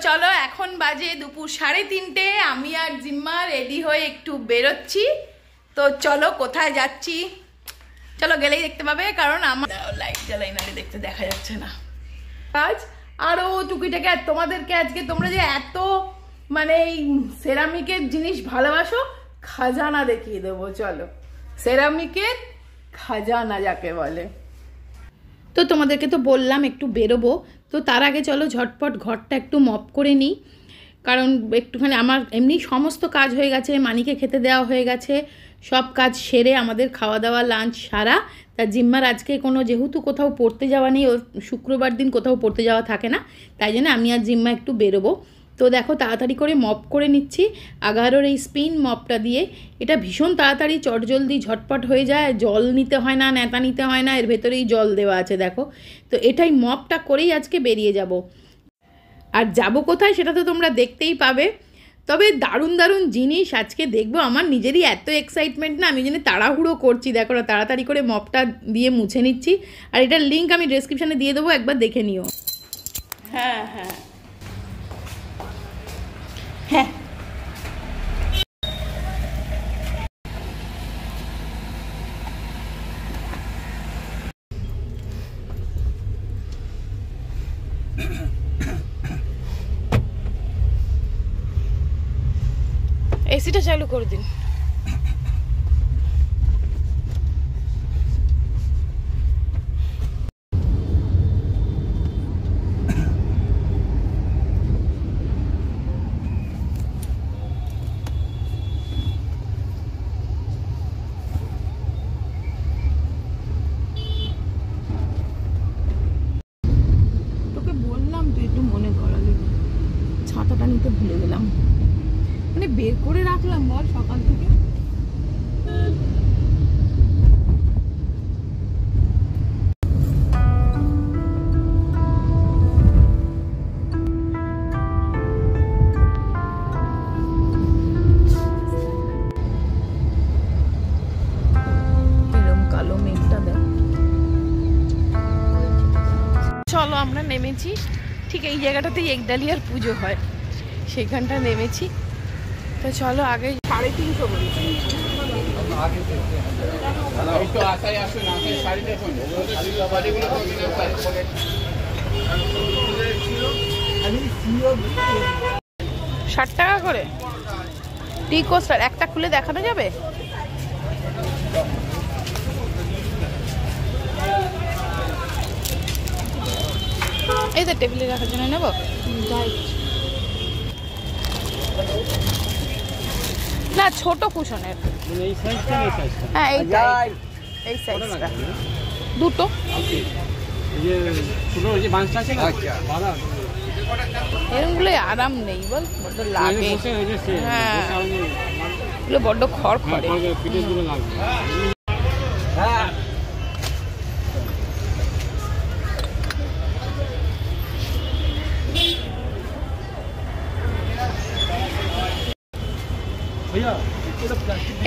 চলো এখন বাজে দুপুর 3:30, আমি আর জিম্মা রেডি হয়ে একটু বেরোচ্ছি। তো চলো কোথায় যাচ্ছি চলো গেলেই দেখতে পাবে, কারণ আমার লাইট জ্বালাই নালে দেখতে দেখা যাচ্ছে না। আজ আরো টুকিটাকে তোমাদেরকে আজকে তোমরা যে এত মানে এই সেরামিকের জিনিস ভালোবাসো, খাজানা দেখিয়ে দেবো। চলো সেরামিকের খাজানা যাকে বলে। তো তোমাদেরকে তো বললাম একটু বেরোবো, তো তার আগে চলো ঝটপট ঘরটা একটু মপ করে নিই, কারণ একটুখানি আমার এমনি সমস্ত কাজ হয়ে গেছে, মানিকে খেতে দেওয়া হয়ে গেছে, সব কাজ সেরে আমাদের খাওয়া দাওয়া লাঞ্চ সারা। তা জিম্মার আজকে কোনো যেহেতু কোথাও পড়তে যাওয়া নেই, ওর শুক্রবার দিন কোথাও পড়তে যাওয়া থাকে না, তাই জন্য আমি আর জিম্মা একটু বেরোবো। তো দেখো তাড়াতাড়ি করে মপ করে নিচ্ছি 11-র এই স্পিন মপটা দিয়ে। এটা ভীষণ তাড়াতাড়ি চটজলদি ঝটপট হয়ে যায়, জল নিতে হয় না, নেতা নিতে হয় না, এর ভেতরেই জল দেওয়া আছে দেখো। তো এটাই মপটা করেই আজকে বেরিয়ে যাব। আর যাব কোথায় সেটা তো তোমরা দেখতেই পাবে। তবে দারুণ দারুণ জিনিস আজকে দেখবো, আমার নিজেরই এত এক্সাইটমেন্ট না, আমি জন্য তাড়াহুড়ো করছি। দেখো না তাড়াতাড়ি করে মপটা দিয়ে মুছে নিচ্ছি, আর এটার লিঙ্ক আমি ডেসক্রিপশানে দিয়ে দেবো, একবার দেখে নিও। হ্যাঁ হ্যাঁ হ্যাঁ এসিটা চালু করে দিন। তোকে বললাম তুই একটু মনে করালি, ছাতাটা নিতে ভুলে গেলাম, মানে বের করে রাখলাম বল সকাল থেকে। এরকম কালো মেঘটা দেখ। চলো আমরা নেমেছি ঠিক এই জায়গাটাতেই একডালিয়ার পুজো হয়, সেখানটা নেমেছি। তো চলো আগে 350 বলছি। ৳60 করে টি কোস্টার একটা খুলে দেখানো যাবে? এই তো টেবিলে রাখার জন্য নেবো। না ছোট কুশনের, হ্যাঁ এই সাইজটা দুটো। এরকমগুলো আরাম নেই বল, বড্ড লাগে। হ্যাঁ এগুলো বড্ড খড়খড়ে।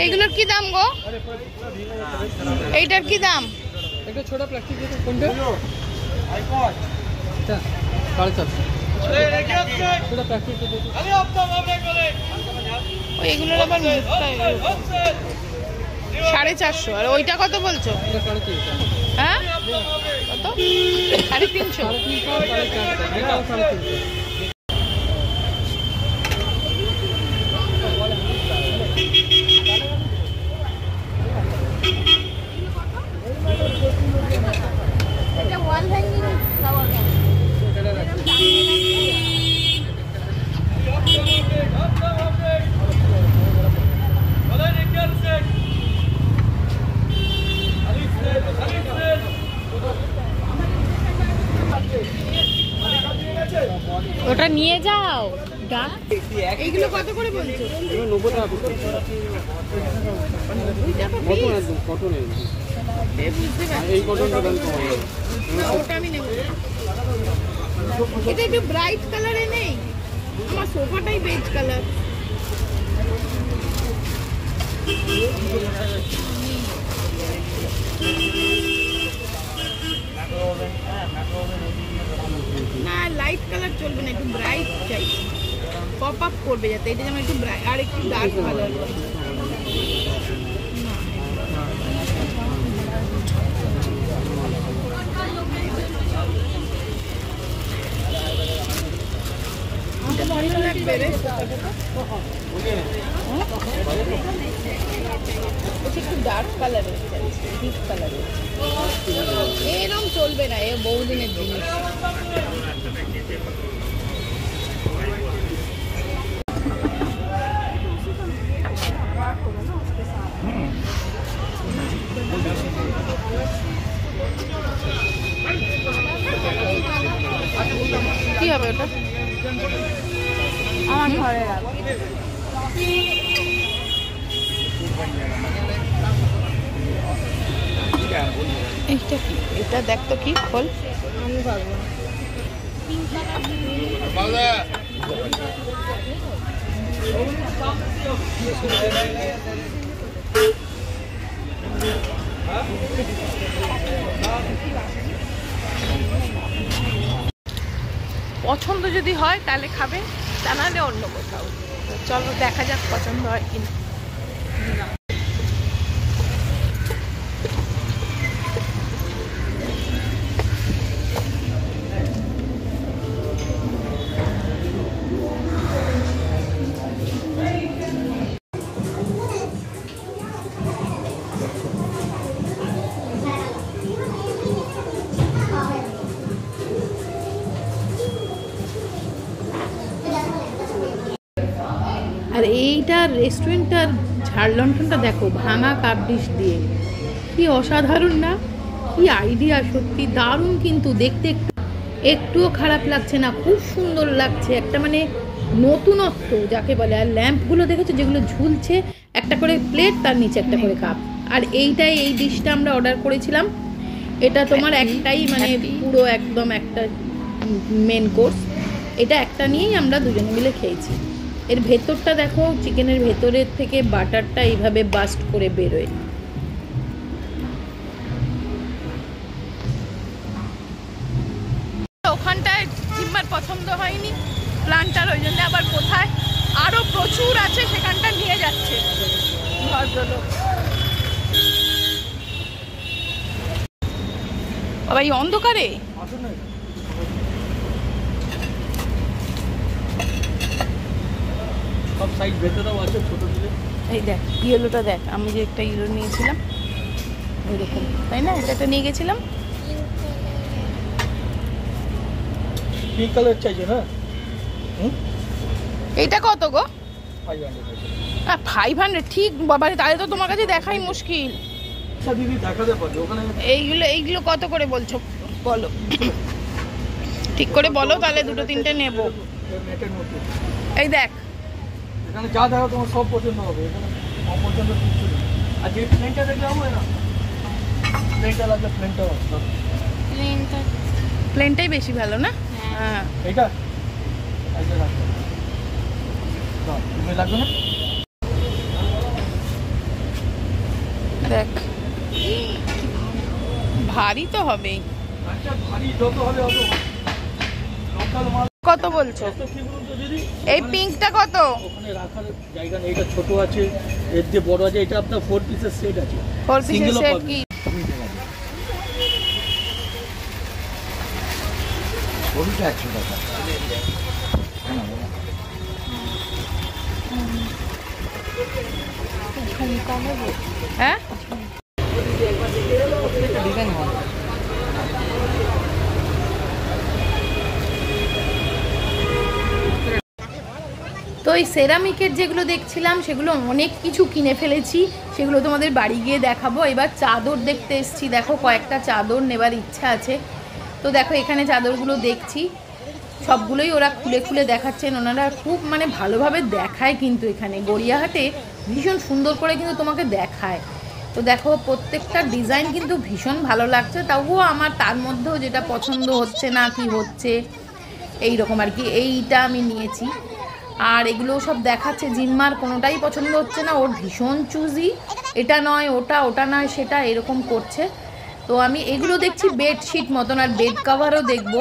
এইগুলোর কি দাম গো? এইটার কি দাম? একটা ছোট প্লাস্টিক কোনটা? আইপড এটা 450 ছোট প্লাস্টিক তো আরে আপনি আপনি করে এইগুলোর আবার মুখটা 450 আর ওইটা কত বলছো? হ্যাঁ কত? 350 ওটা নিয়ে যাও। এইগুলো কত করে বলছো? 90 টাকা। কটন এই কটনটার দাম কম। ওটা আমি নেব। এটা একটু ব্রাইট কালারে নেই, আমার সোফাটাই বেজ কালার। না লাইট কালার চলবে না, একটু ব্রাইট চাই, পপ আপ করবে যাতে, এটা যেমন একটু ব্রাইট আর একটু ডার্ক কালার। ভালো লাগবে রে, একটু ডার্ক কালারের, ডিপ কালারের, এরকম চলবে না, এ বহুদিনের জিনিস। কি হবে ওটা? আমার ঘরে রাখবো। এইটা কি? এটা দেখ তো কি খোল। আমি পারবো পছন্দ যদি হয় তাহলে খাবে, তা নাহলে অন্য কোথাও। চলো দেখা যাক পছন্দ হয় কিনা। আর এইটার রেস্টুরেন্টটার ঝাড় লণ্ঠনটা দেখো, ভাঙা কাপ ডিশ দিয়ে, কি অসাধারণ না? কি আইডিয়া, সত্যি দারুণ, কিন্তু দেখতে একটুও খারাপ লাগছে না, খুব সুন্দর লাগছে, একটা মানে নতুনত্ব যাকে বলে। আর ল্যাম্পগুলো দেখেছো যেগুলো ঝুলছে, একটা করে প্লেট, তার নিচে একটা করে কাপ। আর এইটাই, এই ডিশটা আমরা অর্ডার করেছিলাম, এটা তোমার একটাই মানে পুরো একদম একটা মেন কোর্স, এটা একটা নিয়েই আমরা দুজনে মিলে খেয়েছি। এর ভেতরটা দেখো, চিকেনের ভেতরের থেকে বাটারটা এইভাবে বাস্ট করে বেরোয়। ওখানটায় জিম্মার পছন্দ হয়নি প্ল্যানটার, ওই জন্য আবার কোথায় আরো প্রচুর আছে সেখানটা নিয়ে যাচ্ছে ভদ্রলোক। বাবা এই অন্ধকারে সব সাইজ ভেতরেও আছে ছোট দিলে। এই দেখ ইয়েলোটা দেখ, আমি যে একটা ইয়েলো নিয়েছিলাম ওইরকম, তাই না? এটা একটা নিয়ে গেছিলাম, পিঙ্ক কালার চাইছে না? এইটা কত গো? 500। 500? ঠিক বাবা, তাহলে তো তোমার কাছে দেখাই মুশকিল। দিদি দেখাতে পারবে ওখানে। এইগুলো কত করে বলছো বলো, ঠিক করে বলো, তাহলে দুটো তিনটে নেবো। এই দেখ এখানে যা দেখো তোমার সব পছন্দ হবে, এখানে অপছন্দ কিছু নেই। আর যে প্লেনটা দেখলে হবে না, প্লেনটা লাগবে, প্লেনটাই বেশি ভালো না? হ্যাঁ এইটা এইটা লাগবে, তুমি লাগবে না? দেখ ভারী তো হবেই। আচ্ছা ভারী যত হবে অত লোকাল মাল। কত বলছো? এই পিঙ্কটা কত? ওখানে রাখার জায়গা নেই, এটা ছোট আছে, এর দিয়ে বড় আছে, এটা আপনার 4 পিসের সেট আছে। 4 পিসের সেট কি? ওইটা 100 টাকা। হ্যাঁ ডিজাইন হয়। তো এই সেরামিকের যেগুলো দেখছিলাম সেগুলো অনেক কিছু কিনে ফেলেছি, সেগুলো তোমাদের বাড়ি গিয়ে দেখাবো। এবার চাদর দেখতে এসেছি, দেখো কয়েকটা চাদর নেবার ইচ্ছা আছে। তো দেখো এখানে চাদরগুলো দেখছি, সবগুলোই ওরা খুলে খুলে দেখাচ্ছেন, ওনারা খুব মানে ভালোভাবে দেখায়, কিন্তু এখানে গড়িয়াহাটে ভীষণ সুন্দর করে কিন্তু তোমাকে দেখায়। তো দেখো প্রত্যেকটা ডিজাইন কিন্তু ভীষণ ভালো লাগছে, তাও আমার তার মধ্যেও যেটা পছন্দ হচ্ছে না কি হচ্ছে এই রকম আর কি, এইটা আমি নিয়েছি। আর এগুলো সব দেখাচ্ছে, জিম্মার কোনোটাই পছন্দ হচ্ছে না, ওর ভীষণ চুজি, এটা নয় ওটা, ওটা নয় সেটা, এরকম করছে। তো আমি এগুলো দেখছি বেডশিট মতন, আর বেড কাভারও দেখবো,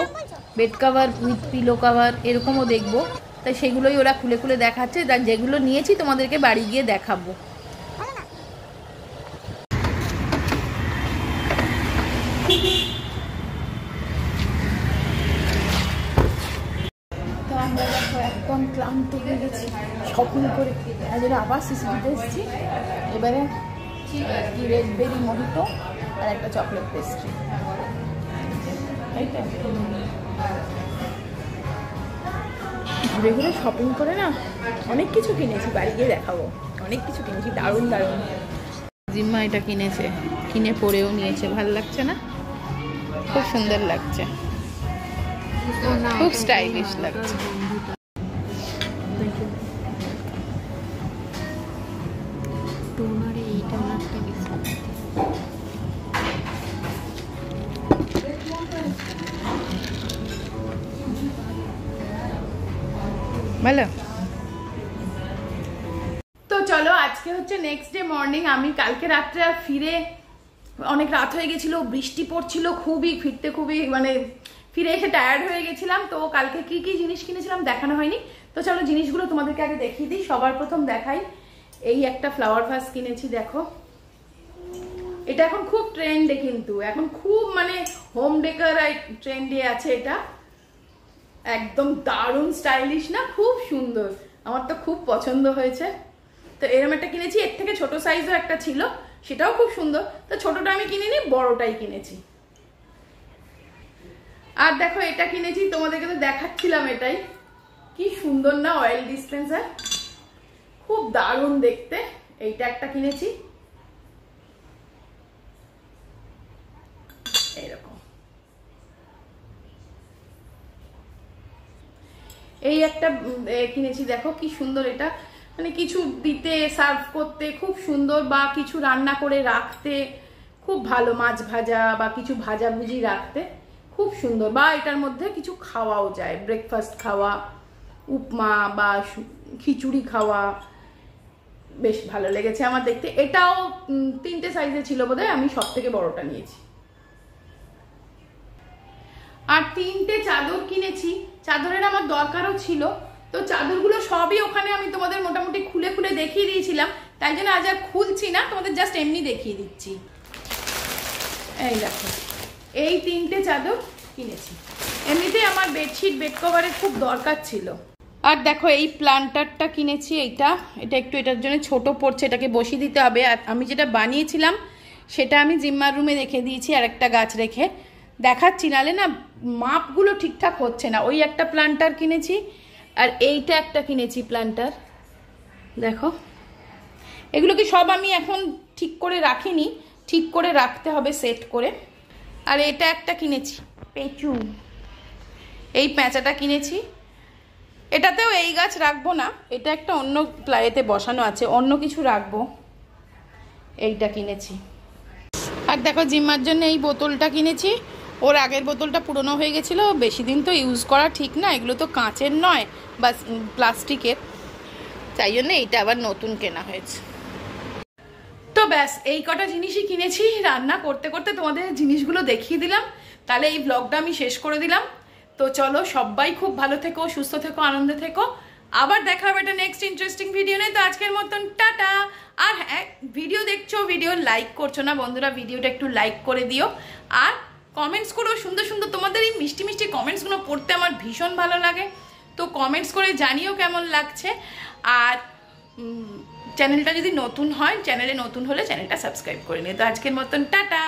bed cover with pillow cover এরকমও দেখবো। তাই সেগুলোই ওরা খুলে খুলে দেখাচ্ছে, তার যেগুলো নিয়েছি তোমাদেরকে বাড়ি গিয়ে দেখাবো। তো আমরা দেখো একদম ক্লান্ত হয়ে গেছি শপিং করে, আজকে আবার সিসিটিভিতে এসেছি। এবারে কি রেড বেরি মহিতো আর একটা চকলেট পেস্ট্রি, এইটা ঘুরে ঘুরে শপিং করে না অনেক কিছু কিনেছি, বাড়ি গিয়ে দেখাবো। অনেক কিছু কিনেছি, দারুণ দারুণ। জিম্মা এটা কিনেছে, কিনে পরেও নিয়েছে, ভালো লাগছে না? খুব সুন্দর লাগছে, খুব স্টাইলিশ লাগছে। ভালো। তো চলো, আজকে হচ্ছে নেক্সট ডে মর্নিং। আমি কালকে রাত্রে আর ফিরে অনেক রাত হয়ে গেছিল, বৃষ্টি পড়ছিল খুবই, ফিরতে খুবই মানে ফিরে এসে টায়ার্ড হয়ে গেছিলাম। তো কালকে কি কি জিনিস কিনেছিলাম দেখানো হয়নি। তো চলো জিনিসগুলো তোমাদেরকে আগে দেখিয়ে দিই। সবার প্রথম দেখাই, এই একটা ফ্লাওয়ার ভাস কিনেছি। দেখো এটা এখন খুব ট্রেন্ডে, কিন্তু এখন খুব মানে হোম ডেকার ট্রেন্ডে আছে। এটা একদম দারুণ স্টাইলিশ না, খুব সুন্দর, আমার তো খুব পছন্দ হয়েছে। তো এরকম একটা কিনেছি, এর থেকে ছোট সাইজও একটা ছিল, সেটাও খুব সুন্দর। তো ছোটটা আমি কিনিনি, বড়টাই কিনেছি। আর দেখো এটা কিনেছি, তোমাদেরকে তো দেখাচ্ছিলাম, এটাই কি সুন্দর না, অয়েল ডিসপেন্সার, খুব দারুণ দেখতে। এইটা একটা কিনেছি, এইরকম। এই একটা কিনেছি, দেখো কি সুন্দর, এটা মানে কিছু দিতে, সার্ভ করতে খুব সুন্দর, বা কিছু রান্না করে রাখতে খুব ভালো, মাছ ভাজা বা কিছু ভাজাভুজি রাখতে খুব সুন্দর। বা এটার মধ্যে কিছু খাওয়াও যায়, ব্রেকফাস্ট খাওয়া, উপমা বা খিচুড়ি খাওয়া, বেশ ভালো লেগেছে আমার দেখতে। এটাও 3টে সাইজে ছিল বোধহয়, আমি সব থেকে বড়টা নিয়েছি। আর 3টে চাদর কিনেছি, চাদরের আমার দরকারও ছিল। তো চাদরগুলো সবই ওখানে আমি তোমাদের মোটামুটি খুলে খুলে দেখিয়ে দিয়েছিলাম, তাই জন্য আজ আর খুলছি না, তোমাদের জাস্ট এমনি দেখিয়ে দিচ্ছি। এই দেখো, এই 3টে চাদর কিনেছি। এমনিতেই আমার বেডশিট বেড কভারের খুব দরকার ছিল। আর দেখো এই প্লান্টারটা কিনেছি, এটা একটু এটার জন্য ছোট পড়ছে, এটাকে বসিয়ে দিতে হবে। আর আমি যেটা বানিয়েছিলাম সেটা আমি জিম্মার রুমে রেখে দিয়েছি, আর একটা গাছ রেখে দেখাচ্ছি, নালে না মাপগুলো ঠিকঠাক হচ্ছে না। ওই একটা প্লান্টার কিনেছি, আর এইটা একটা কিনেছি প্লান্টার। দেখো এগুলোকে সব আমি এখন ঠিক করে রাখিনি, ঠিক করে রাখতে হবে সেট করে। আর এটা একটা কিনেছি পেঁচু, এই প্যাঁচাটা কিনেছি। এটাতেও এই গাছ রাখবো না, এটা একটা অন্য প্লাইতে বসানো আছে, অন্য কিছু রাখবো। এইটা কিনেছি। আর দেখো জিম্মার জন্য এই বোতলটা কিনেছি। ওর আগের বোতলটা পুরনো হয়ে গেছিলো, বেশি দিন তো ইউজ করা ঠিক না, এগুলো তো কাঁচের নয় বা প্লাস্টিকের, তাই জন্য এইটা আবার নতুন কেনা হয়েছে। তো ব্যাস এই কটা জিনিসই কিনেছি। রান্না করতে করতে তোমাদের জিনিসগুলো দেখিয়ে দিলাম, তাহলে এই ব্লগটা আমি শেষ করে দিলাম। তো চলো, সবাই খুব ভালো থেকো, সুস্থ থেকো, আনন্দে থেকো। আবার দেখা হবে একটা নেক্সট ইন্টারেস্টিং ভিডিও নিয়ে। তো আজকের মতন টাটা। আর হ্যাঁ, ভিডিও দেখছো, ভিডিও লাইক করছো না বন্ধুরা, ভিডিওটা একটু লাইক করে দিও। আর কমেন্টস করো সুন্দর সুন্দর, তোমাদের এই মিষ্টি মিষ্টি কমেন্টসগুলো পড়তে আমার ভীষণ ভালো লাগে। তো কমেন্টস করে জানিও কেমন লাগছে। আর চ্যানেলটা যদি নতুন হয়, চ্যানেলে নতুন হলে চ্যানেলটা সাবস্ক্রাইব করে নিও। তো আজকের মতন টাটা।